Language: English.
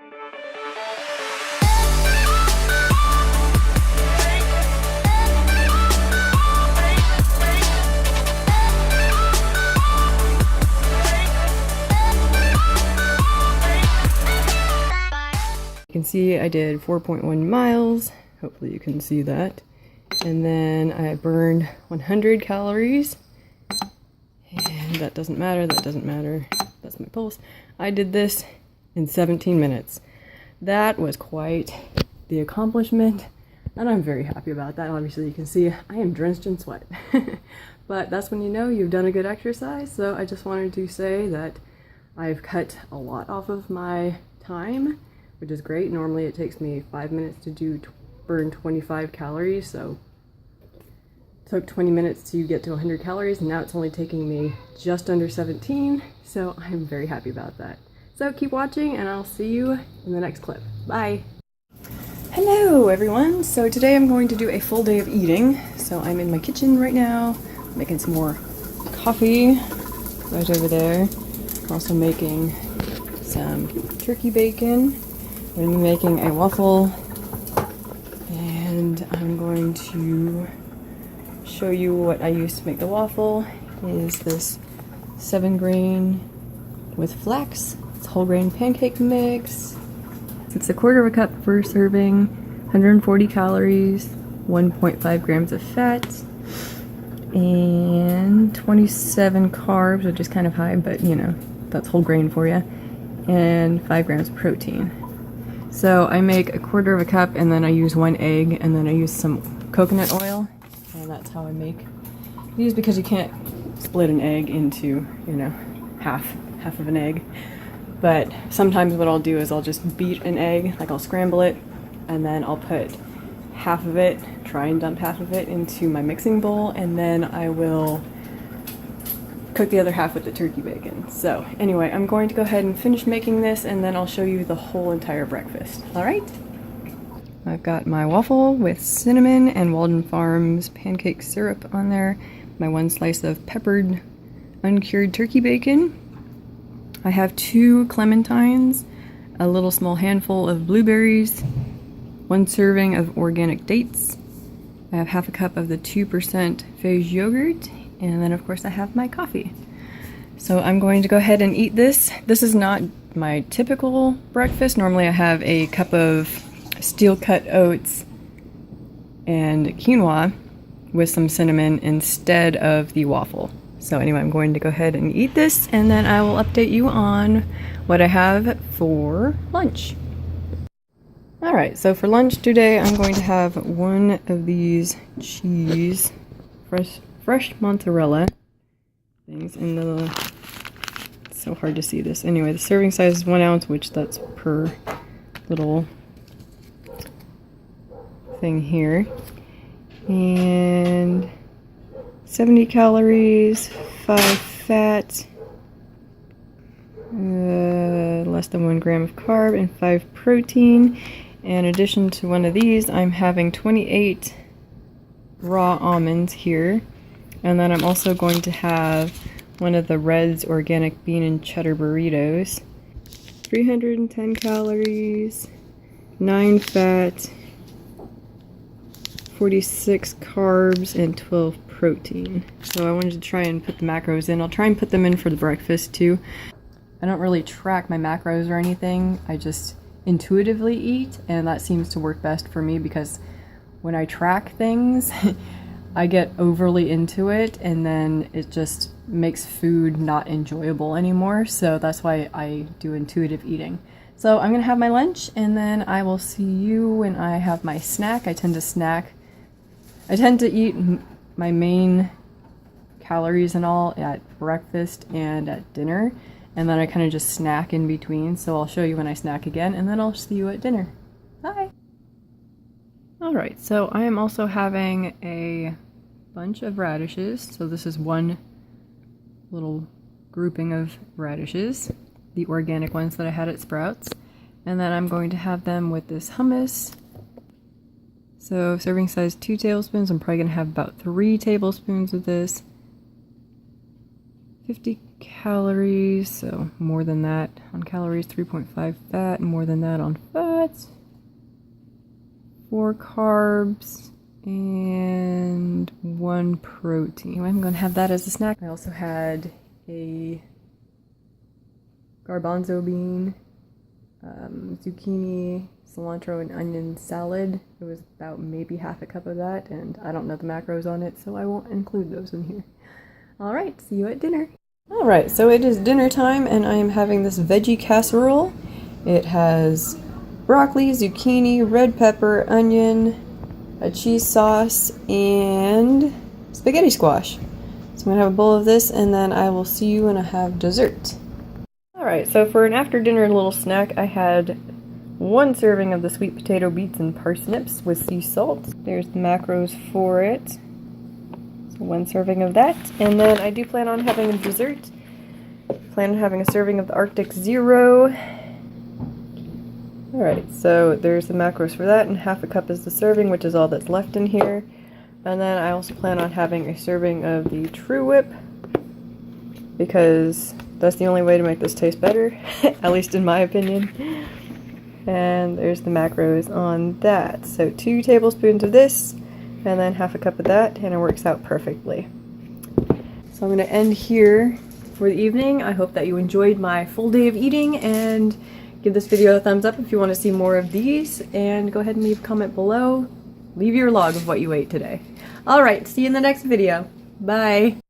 You can see I did 4.1 miles. Hopefully you can see that. And then I burned 100 calories. And that doesn't matter, that doesn't matter. That's my pulse. I did this in 17 minutes. That was quite the accomplishment, and I'm very happy about that. Obviously you can see I am drenched in sweat. But that's when you know you've done a good exercise. So I just wanted to say that I've cut a lot off of my time, which is great. Normally it takes me 5 minutes to burn 25 calories, so it took 20 minutes to get to 100 calories, and now it's only taking me just under 17, so I'm very happy about that. So keep watching, and I'll see you in the next clip. Bye! Hello everyone! So today I'm going to do a full day of eating. So I'm in my kitchen right now, making some more coffee right over there. Also making some turkey bacon. I'm going to be making a waffle, and I'm going to show you what I used to make the waffle. Is this 7-grain with flax. It's whole grain pancake mix. It's 1/4 cup per serving, 140 calories, 1.5 grams of fat, and 27 carbs, which is kind of high, but you know, that's whole grain for you, and 5 grams of protein. So I make 1/4 cup, and then I use 1 egg, and then I use some coconut oil, and that's how I make these, because you can't split an egg into, you know, half of an egg. But sometimes what I'll do is I'll just beat an egg, like I'll scramble it, and then I'll put half of it, try and dump half of it into my mixing bowl, and then I will cook the other half with the turkey bacon. So anyway, I'm going to go ahead and finish making this, and then I'll show you the whole entire breakfast. All right? I've got my waffle with cinnamon and Walden Farms pancake syrup on there, my 1 slice of peppered uncured turkey bacon. I have 2 clementines, a little small handful of blueberries, 1 serving of organic dates. I have 1/2 cup of the 2% Fage yogurt, and then of course I have my coffee. So I'm going to go ahead and eat this. This is not my typical breakfast. Normally I have a cup of steel cut oats and quinoa with some cinnamon instead of the waffle. So anyway, I'm going to go ahead and eat this, and then I will update you on what I have for lunch. Alright, so for lunch today I'm going to have 1 of these cheese, fresh mozzarella things in the, it's so hard to see this. Anyway, the serving size is 1 ounce, which that's per little thing here. And 70 calories, 5 fat, less than 1 gram of carb, and 5 protein. In addition to 1 of these, I'm having 28 raw almonds here. And then I'm also going to have 1 of the Red's organic bean and cheddar burritos. 310 calories, 9 fat, 46 carbs, and 12 protein. So I wanted to try and put the macros in. I'll try and put them in for the breakfast too. I don't really track my macros or anything. I just intuitively eat, and that seems to work best for me, because when I track things I get overly into it, and then it just makes food not enjoyable anymore. So that's why I do intuitive eating. So I'm gonna have my lunch, and then I will see you when I have my snack. I tend to eat my main calories and all at breakfast and at dinner, and then I kind of just snack in between. So I'll show you when I snack again, and then I'll see you at dinner. Bye! Alright, so I am also having a bunch of radishes. So this is 1 little grouping of radishes, the organic ones that I had at Sprouts. And then I'm going to have them with this hummus. So serving size 2 tablespoons. I'm probably going to have about 3 tablespoons of this. 50 calories, so more than that on calories, 3.5 fat, more than that on fats, 4 carbs, and 1 protein. I'm gonna have that as a snack. I also had a garbanzo bean, zucchini, cilantro, and onion salad. It was about maybe half a cup of that, and I don't know the macros on it, so I won't include those in here. Alright, see you at dinner. Alright, so it is dinner time, and I am having this veggie casserole. It has broccoli, zucchini, red pepper, onion, a cheese sauce, and spaghetti squash. So I'm going to have a bowl of this, and then I will see you when I have dessert. Alright, so for an after dinner little snack, I had 1 serving of the sweet potato, beets, and parsnips with sea salt. There's the macros for it. So 1 serving of that. And then I do plan on having a dessert. Plan on having a serving of the Arctic Zero. Alright, so there's the macros for that, and half a cup is the serving, which is all that's left in here. And then I also plan on having a serving of the True Whip, because that's the only way to make this taste better, at least in my opinion. And there's the macros on that. So 2 tablespoons of this, and then half a cup of that, and it works out perfectly. So I'm going to end here for the evening. I hope that you enjoyed my full day of eating, and give this video a thumbs up if you want to see more of these, and go ahead and leave a comment below. Leave your log of what you ate today. Alright, see you in the next video. Bye!